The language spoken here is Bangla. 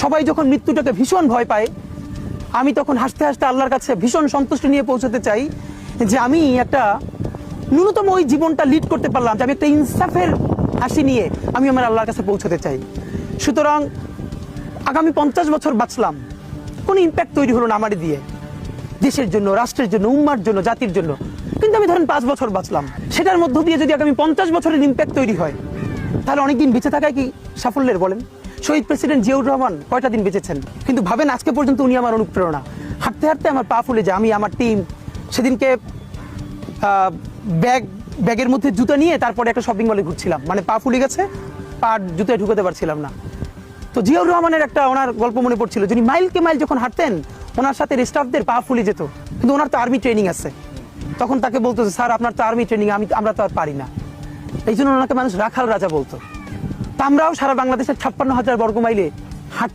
সবাই যখন মৃত্যুটাকে ভীষণ ভয় পায়, আমি তখন হাসতে হাসতে আল্লাহর কাছে ভীষণ সন্তুষ্টি নিয়ে পৌঁছতে চাই যে আমি একটা ন্যূনতম ওই জীবনটা লিড করতে পারলাম, যে আমি একটা ইনসাফের হাসি নিয়ে আমি আমার আল্লাহর কাছে পৌঁছতে চাই। সুতরাং আগামী 50 বছর বাঁচলাম, কোনো ইম্প্যাক্ট তৈরি হলো না আমার দিয়ে, দেশের জন্য, রাষ্ট্রের জন্য, উম্মার জন্য, জাতির জন্য। কিন্তু আমি ধরেন 5 বছর বাঁচলাম, সেটার মধ্য দিয়ে যদি আগামী 50 বছরের ইম্প্যাক্ট তৈরি হয়, তাহলে অনেকদিন বেঁচে থাকায় কি সাফল্যের বলেন? শহীদ প্রেসিডেন্ট জিয়াউর রহমান কয়টা দিন বেঁচেছেন, কিন্তু ভাবেন আজকে পর্যন্ত উনি আমার অনুপ্রেরণা। হাঁটতে হাঁটতে আমার পা ফুলে যায়, আমি আমার টিম সেদিনকে ব্যাগের মধ্যে জুতা নিয়ে তারপরে একটা শপিং মলে ঘুরছিলাম, মানে পা ফুলে গেছে, পা জুতায় ঢুকাতে পারছিলাম না। তো জিয়াউর রহমানের একটা ওনার গল্প মনে পড়ছিল, যিনি মাইলকে মাইল যখন হাঁটতেন ওনার সাথে স্টাফদের পা ফুলে যেত, কিন্তু ওনার তো আর্মি ট্রেনিং আছে। তখন তাকে বলতো যে স্যার আপনার তো আর্মি ট্রেনিং, আমরা তো আর পারি না। এই জন্য ওনাকে মানুষ রাখাল রাজা বলতো। তা আমরাও সারা বাংলাদেশের 56,000 বর্গ মাইলে